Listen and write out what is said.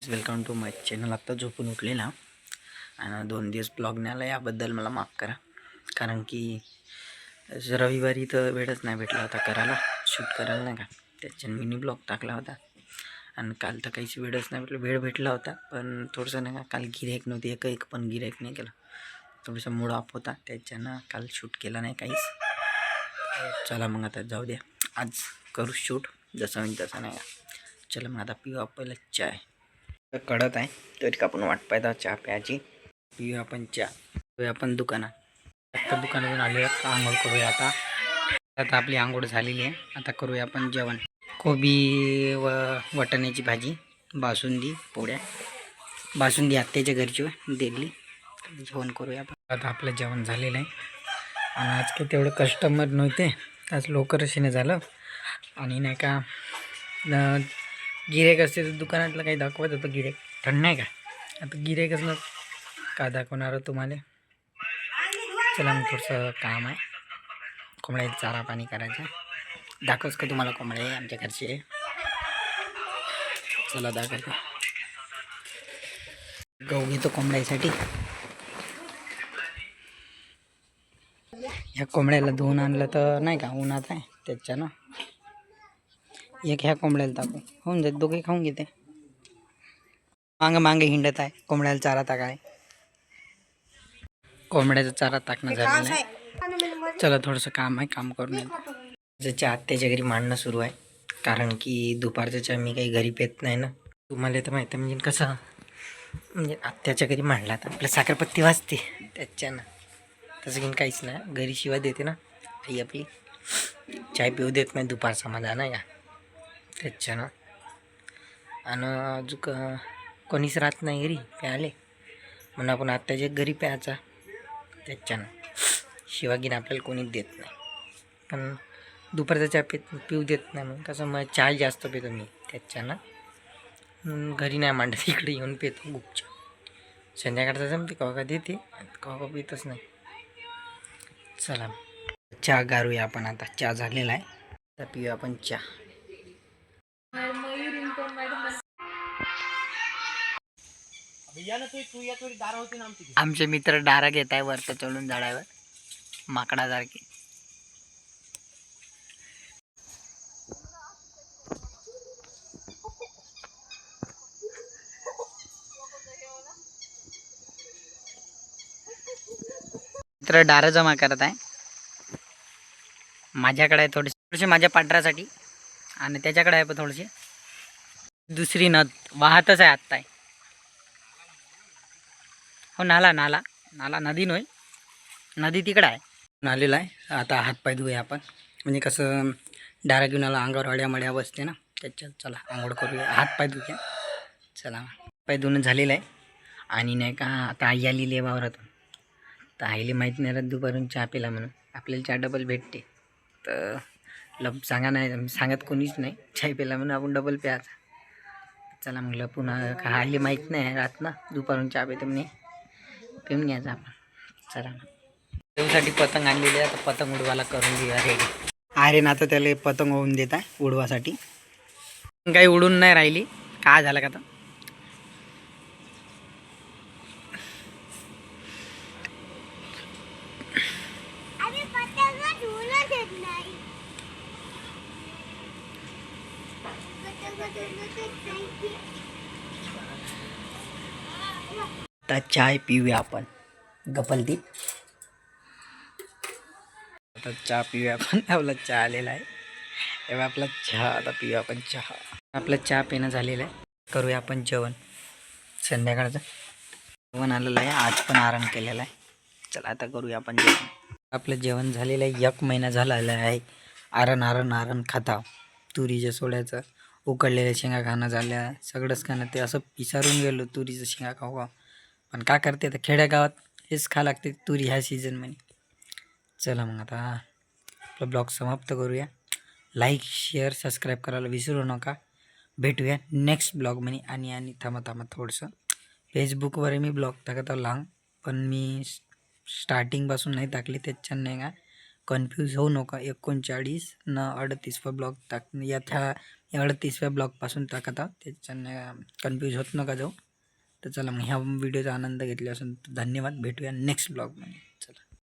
Welcome to my channel. आत्ता झोपून उठलेला आणि 2 दिवस ब्लॉग नाही आला, याबद्दल मला माफ करा. कारण की रविवारी तर वेळच नाही भेटला होता करायला, शूट करायला नाही का. त्याच्यानं मिनी ब्लॉग टाकला होता आणि काल तर काहीच वेळच नाही भेटला. वेळ भेटला होता पण थोडंसं नाही का, काल गिऱ्हाईक नव्हती, एक पण गिऱ्हाईक नाही केलं. थोडंसं मूड ऑफ होता, त्याच्यानं काल शूट केला नाही काहीच. चला मग आता जाऊ द्या, आज करू शूट जसं होईल तसं नाही का. चला मग आता पिऊ आपल्याला चाय कळत आहे तरी का आपण वाट पाहता चहा प्यायची. पिऊ आपण चहा. आपण दुकानात आता दुकानातून आले, आंघोळ करूया. आता आपली आंघोळ झालेली आहे. आता करूया आपण जेवण. कोबी व वाटाण्याची भाजी, बासुंदी, पोळ्या. बासुंदी आत्याच्या घरची दिली. जेवण करूया आपण. आता आपलं जेवण झालेलं आहे आणि आज काही तेवढे कस्टमर नव्हते, आज लवकरच येणं झालं. आणि नाही का गिऱ्हाईक असते तर दुकानातलं काही दाखवत होतं. गिऱ्हाईक थंड नाही का, आता गिऱ्हाईकच ना का दाखवणार तुम्हाला. चला मग थोडंसं काम आहे, कोंबड्याला चारा पाणी करायचं. दाखवच का तुम्हाला कोंबडे आमच्या घरचे. चला दाखवतो. गहू घेतो कोंबड्यासाठी. ह्या कोंबड्याला धुवून आणलं तर नाही का, उन्हात आहे त्याच्यानं. एक ह्या कोंबड्याला टाकू होऊन जात, दोघे खाऊन घेते. मागे हिंडत आहे कोंबड्याला चारा टाकाय. कोंबड्याचा चारा टाकणं झालेलं आहे. चला थोडंसं काम आहे, काम करून येतो. ज्याच्या आत्याच्या घरी मांडणं सुरू आहे, कारण की दुपारच्या मी काही घरी पेत नाही ना. तुम्हाला तर माहिती आहे, म्हणजे कसं म्हणजे आत्याच्या घरी मांडला तर आपलं साखरपत्ती वाजते त्याच्यानं. तसं घेऊन काहीच नाही, घरी शिवाय देते ना आई आपली. चाय पिऊ देत नाही दुपारचा माझा नाही का, त्याच्यानं. आणि अजून कोणीच राहत नाही घरी प्याले, म्हणून आपण आत्याच्या घरी प्यायचा त्याच्यानं. शिवागीन आपल्याला कोणीच देत नाही. पण दुपारचा चहा पिऊ देत नाही, मग कसं मग चाय जास्त पितो मी त्याच्यानं. घरी नाही मांडत, इकडे येऊन पितो गुपच्या. संध्याकाळचा जमते कवा देते, कवा पितच नाही. चला चहा गारूया आपण. आता चहा झालेला आहे, आता पिऊया आपण चहा. आमचे मित्र डारा घेत आहे वरती चढून झाडावर माकडासारखे. मित्र डारा जमा करत आहे. माझ्याकडे आहे थोडेसे माझ्या पांढऱ्यासाठी, आणि त्याच्याकडे आहे पण थोडीशी. दुसरी नद वाहतच आहे आत्ता. हो, नाला नाला नाला नदी नव्हे, नदी तिकडं आहे. नालेला आहे. आता हातपाय धुया आपण, म्हणजे कसं डारा घेऊन आला अंगावर अड्या मड्या बसते ना त्याच्यात. चला आंघोळ करूया, हातपाय धुया. चला पाय धुणं झालेलं आहे. आणि नाही का आता आई आलेली आहे वावरातून, तर आईला माहीत नाही राहत दुपारून चहा पिला म्हणून. आपल्याला चहा डबल भेटते तर सांगा नाही, सांगत कोणीच नाही चहा पिला म्हणून आपण डबल प्यायचा. चला मग लपून, आईला माहीत नाही राहत ना दुपारून चहा पितो म्हणे, पिऊन घ्यायचा आपण. चला त्यासाठी पतंग आणलेली आहे, आता पतंग उडवायला करून घेऊया रेडी. अरे ना आता त्याला पतंग होऊन देत आहे उडवासाठी. काही उडून नाही राहिली, काय झालं का आता. आता चाय पिऊया आपण गपलती. आता चहा पिऊया आपण. आपला चहा आलेला आहे तेव्हा आपला चहा. आता पिऊया आपण चहा. आपलं चहा पिणं झालेलं आहे, करूया आपण जेवण. संध्याकाळचं जेवण आलेलं आहे, आज पण आराम केलेला आहे. चला आता करूया आपण जेवण. आपलं जेवण झालेलं आहे, 1 महिना झालेला आहे. आरण खाता. तुरीच्या सोड्याचं उकडलेल्या शेंगा खाणं झाल्या, सगळंच खाणं. ते असं विसरून गेलो तुरीचं शेंगा खाऊ. पण काय करते आता, खेड्यागावात हेच खा लागते तुरी ह्या सीझनमध्ये. चला मग आता आपला ब्लॉग समाप्त करूया. लाईक शेअर सबस्क्राईब करायला विसरू नका. भेटूया नेक्स्ट ब्लॉगमध्ये. आणि थांबा थोडंसं, फेसबुकवर मी ब्लॉग टाकत आहो लहान, पण मी स्टार्टिंगपासून नाही टाकली त्याच्यानं नाही का, कन्फ्यूज होऊ नका. 39 न 38वा ब्लॉग टाक या 38व्या ब्लॉगपासून टाकत आहोत, त्याच्यानं कन्फ्यूज होत नका जाऊ. तर चला मग ह्या व्हिडिओचा आनंद घेतला असेल तर धन्यवाद. भेटूया नेक्स्ट ब्लॉगमध्ये.